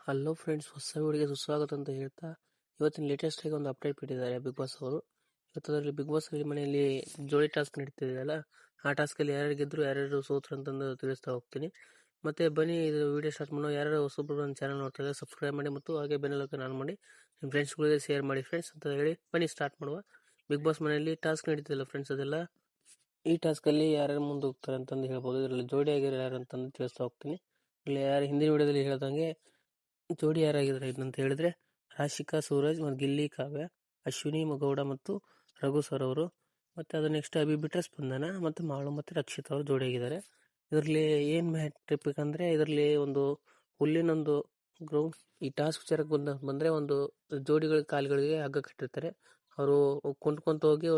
Hello friends, ಹೊಸ ವಿಡಿಯೋಗೆ ಸುಸ್ವಾಗತ ಅಂತ ಹೇಳ್ತಾ ಇವತ್ತಿನ ಲೇಟೆಸ್ಟ್ ಆಗಿ ಒಂದು ಅಪ್ಡೇಟ್ ಬಿಟ್ಟಿದ್ದಾರೆ ಬಿಗ್ ಬಾಸ್ ಅವರು. ಇವತ್ತರಲ್ಲಿ ಬಿಗ್ ಬಾಸ್ ಮನೆಯಲ್ಲಿ ಜೋಡಿ ಟಾಸ್ಕ್ ನಡೀತಿದೆಯಲ್ಲ, ಆ ಟಾಸ್ಕಲ್ಲಿ ಯಾರ್ಯಾರು ಗೆದ್ರು ಯಾರ್ಯಾರು ಸೋತ್ರು ಅಂತಂದು ತಿಳಿಸ್ತಾ ಹೋಗ್ತೀನಿ. ಮತ್ತೆ ಬನ್ನಿ ಇದು ವಿಡಿಯೋ ಸ್ಟಾರ್ಟ್ ಮಾಡೋ. ಯಾರು ಹೊಸಬ್ರು ನನ್ನ ಚಾನಲ್ ನೋಡ್ತಾ ಇದ್ದಾರೆ ಸಬ್ಸ್ಕ್ರೈಬ್ ಮಾಡಿ ಮತ್ತು ಹಾಗೆ ಬೆನ್ನಲ್ಲಕ್ಕೆ ನಾನು ಮಾಡಿ ನಿಮ್ಮ ಫ್ರೆಂಡ್ಸ್ಗಳಿಗೆ ಶೇರ್ ಮಾಡಿ ಫ್ರೆಂಡ್ಸ್ ಅಂತ ಹೇಳಿ ಬನ್ನಿ ಸ್ಟಾರ್ಟ್ ಮಾಡುವ. ಬಿಗ್ ಬಾಸ್ ಮನೆಯಲ್ಲಿ ಟಾಸ್ಕ್ ನಡೀತಿಲ್ಲ ಫ್ರೆಂಡ್ಸ್, ಅದೆಲ್ಲ ಈ ಟಾಸ್ಕಲ್ಲಿ ಯಾರ್ಯಾರು ಮುಂದೆ ಹೋಗ್ತಾರೆ ಅಂತಂದು ಹೇಳ್ಬೋದು. ಇದರಲ್ಲಿ ಜೋಡಿ ಆಗಿರೋ ಯಾರು ಅಂತಂದು ತಿಳಿಸ್ತಾ ಹೋಗ್ತೀನಿ. ಇಲ್ಲಿ ಯಾರು ಹಿಂದಿನ ವಿಡಿಯೋದಲ್ಲಿ ಹೇಳ್ದಂಗೆ ಜೋಡಿ ಯಾರಾಗಿದ್ದಾರೆ ಅಂತ ಹೇಳಿದ್ರೆ ರಾಶಿಕಾ ಸೂರಜ್ ಮತ್ತು ಗಿಲ್ಲಿ ಕಾವ್ಯ, ಅಶ್ವಿನಿ ಗೌಡ ಮತ್ತು ರಘು ಸರ್ ಅವರು. ಮತ್ತು ಅದು ನೆಕ್ಸ್ಟ್ ಅಭಿ ಬಿಟ್ರೆ ಸ್ಪಂದನ ಮತ್ತು ಮಾಳು ಮತ್ತು ರಕ್ಷಿತ್ ಅವರು ಜೋಡಿಯಾಗಿದ್ದಾರೆ. ಇದರಲ್ಲಿ ಏನು ಮ್ಯಾಟ್ರಿಕ್ ಅಂದರೆ ಇದರಲ್ಲಿ ಒಂದು ಹುಲ್ಲಿನೊಂದು ಗ್ರೌಂಡ್, ಈ ಟಾಸ್ಕ್ ವಿಚಾರಕ್ಕೆ ಬಂದರೆ ಒಂದು ಜೋಡಿಗಳ ಕಾಲುಗಳಿಗೆ ಹಗ್ಗ ಕಟ್ಟಿರ್ತಾರೆ. ಅವರು ಕೊಂಡ್ಕೊಂತ ಹೋಗಿ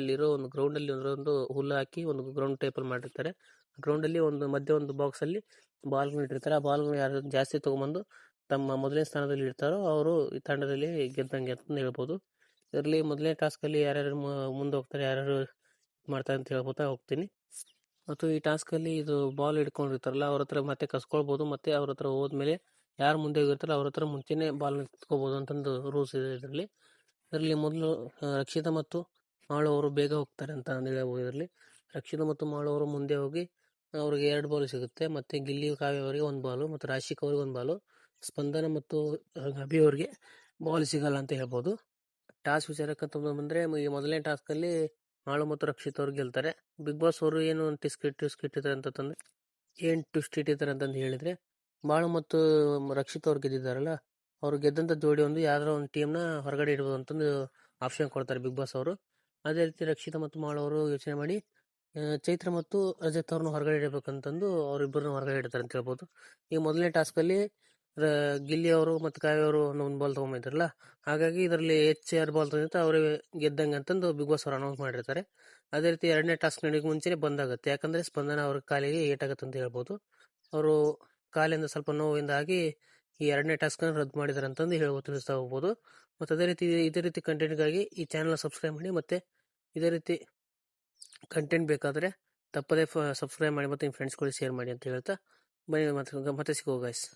ಅಲ್ಲಿರೋ ಒಂದು ಗ್ರೌಂಡಲ್ಲಿ ಒಂದು ಹುಲ್ಲು ಹಾಕಿ ಒಂದು ಗ್ರೌಂಡ್ ಟೈಪಲ್ಲಿ ಮಾಡಿರ್ತಾರೆ. ಗ್ರೌಂಡಲ್ಲಿ ಒಂದು ಮಧ್ಯೆ ಒಂದು ಬಾಕ್ಸಲ್ಲಿ ಬಾಲ್ಗಳು ಇಟ್ಟಿರ್ತಾರೆ. ಆ ಬಾಲ್ಗಳು ಯಾರು ಜಾಸ್ತಿ ತೊಗೊಂಬಂದು ತಮ್ಮ ಮೊದಲನೇ ಸ್ಥಾನದಲ್ಲಿ ಇರ್ತಾರೋ ಅವರು ಈ ತಂಡದಲ್ಲಿ ಗೆದ್ದಂಗೆ ಅಂತ ಹೇಳ್ಬೋದು. ಇದರಲ್ಲಿ ಮೊದಲನೇ ಟಾಸ್ಕಲ್ಲಿ ಯಾರ್ಯಾರು ಮುಂದೆ ಹೋಗ್ತಾರೆ, ಯಾರ್ಯಾರು ಮಾಡ್ತಾರೆ ಅಂತ ಹೇಳ್ಬೋತಾ ಹೋಗ್ತೀನಿ. ಮತ್ತು ಈ ಟಾಸ್ಕಲ್ಲಿ ಇದು ಬಾಲ್ ಹಿಡ್ಕೊಂಡಿರ್ತಾರಲ್ಲ ಅವ್ರ ಹತ್ರ ಮತ್ತೆ ಕಸ್ಕೊಳ್ಬೋದು. ಮತ್ತು ಅವ್ರ ಹತ್ರ ಹೋದ್ಮೇಲೆ ಯಾರು ಮುಂದೆ ಹೋಗಿರ್ತಾರೋ ಅವ್ರ ಹತ್ರ ಮುಂಚೆನೇ ಬಾಲ್ ಎತ್ಕೋಬೋದು ಅಂತಂದು ರೂಲ್ಸ್ ಇದೆ ಇದರಲ್ಲಿ ಮೊದಲು ರಕ್ಷಿತಾ ಮತ್ತು ಮಾಳು ಅವರು ಬೇಗ ಹೋಗ್ತಾರೆ ಅಂತ ಹೇಳ್ಬೋದು. ಇದರಲ್ಲಿ ರಕ್ಷಿತಾ ಮತ್ತು ಮಾಳು ಅವರು ಮುಂದೆ ಹೋಗಿ ಅವ್ರಿಗೆ 2 ಬಾಲ್ ಸಿಗುತ್ತೆ. ಮತ್ತು ಗಿಲ್ಲಿ ಕಾವ್ಯ ಅವರಿಗೆ 1 ಬಾಲು ಮತ್ತು ರಾಶಿಕ್ ಅವ್ರಿಗೆ 1 ಬಾಲು, ಸ್ಪಂದನ ಮತ್ತು ಅಭಿ ಅವರಿಗೆ ಬಾಲ್ ಸಿಗಲ್ಲ ಅಂತ ಹೇಳ್ಬೋದು. ಟಾಸ್ಕ್ ವಿಚಾರಕ್ಕೆ ಬಂದರೆ ಈ ಮೊದಲನೇ ಟಾಸ್ಕಲ್ಲಿ ಮಾಳು ಮತ್ತು ರಕ್ಷಿತ್ ಅವ್ರು ಗೆಲ್ತಾರೆ. ಬಿಗ್ ಬಾಸ್ ಅವರು ಏನು ಟ್ವಿಸ್ಟ್ ಇಟ್ಟಿದ್ದಾರೆ ಅಂತಂದ್ರೆ ಏನು ಟ್ವಿಸ್ಟ್ ಇಟ್ಟಿದ್ದಾರೆ ಅಂತಂದು ಹೇಳಿದರೆ, ಮಾಳು ಮತ್ತು ರಕ್ಷಿತ್ ಅವ್ರು ಗೆದ್ದಿದ್ದಾರಲ್ಲ, ಅವ್ರು ಗೆದ್ದಂಥ ಜೋಡಿ ಯಾವ್ದಾರ ಒಂದು ಟೀಮ್ನ ಹೊರಗಡೆ ಇಡ್ಬೋದು ಅಂತಂದು ಆಪ್ಷನ್ ಕೊಡ್ತಾರೆ ಬಿಗ್ ಬಾಸ್ ಅವರು. ಅದೇ ರೀತಿ ರಕ್ಷಿತಾ ಮತ್ತು ಮಾಳು ಅವರು ಯೋಚನೆ ಮಾಡಿ ಚೈತ್ರ ಮತ್ತು ರಜತ್ ಅವ್ರನ್ನ ಹೊರಗಡೆ ಇಡಬೇಕಂತಂದು ಅವರಿಬ್ಬರನ್ನ ಹೊರಗಡೆ ಇಡ್ತಾರೆ ಅಂತ ಹೇಳ್ಬೋದು. ಈ ಮೊದಲನೇ ಟಾಸ್ಕಲ್ಲಿ ಗಿಲ್ಲಿ ಅವರು ಮತ್ತು ಕಾವ್ಯ ಅವರು 1 ಬಾಲ್ ತೊಗೊಂಡಿದ್ರಲ್ಲ, ಹಾಗಾಗಿ ಇದರಲ್ಲಿ ಯಾರು ಬಾಲ್ ತೊಗೊಂಡಿರ್ತಾರೆ ಅವರೇ ಗೆದ್ದಂಗೆ ಅಂತಂದು ಬಿಗ್ ಬಾಸ್ ಅವರು ಅನೌನ್ಸ್ ಮಾಡಿರ್ತಾರೆ. ಅದೇ ರೀತಿ 2ನೇ ಟಾಸ್ಕ್ ನಡೆಯೋಕೆ ಮುಂಚೆನೇ ಬಂದಾಗುತ್ತೆ, ಯಾಕಂದರೆ ಸ್ಪಂದನ ಅವ್ರ ಕಾಲಿಗೆ ಏಟಾಗುತ್ತೆ ಅಂತ ಹೇಳ್ಬೋದು. ಅವರು ಕಾಲಿಂದ ಸ್ವಲ್ಪ ನೋವಿಂದಾಗಿ ಈ 2ನೇ ಟಾಸ್ಕನ್ನು ರದ್ದು ಮಾಡಿದ್ದಾರೆ ಅಂತಂದು ತಿಳಿಸ್ತಾ ಹೋಗ್ಬೋದು. ಮತ್ತು ಇದೇ ರೀತಿ ಕಂಟೆಂಟ್ಗಾಗಿ ಈ ಚಾನಲ್ನ ಸಬ್ಸ್ಕ್ರೈಬ್ ಮಾಡಿ. ಮತ್ತು ಇದೇ ರೀತಿ ಕಂಟೆಂಟ್ ಬೇಕಾದರೆ ತಪ್ಪದೇ ಸಬ್ಸ್ಕ್ರೈಬ್ ಮಾಡಿ ಮತ್ತು ನಿಮ್ಮ ಫ್ರೆಂಡ್ಸ್ಗಳಿಗೆ ಶೇರ್ ಮಾಡಿ ಅಂತ ಹೇಳ್ತಾ ಬನ್ನಿ ಮತ್ತೆ ಸಿಗೋ ಗೈಸ್.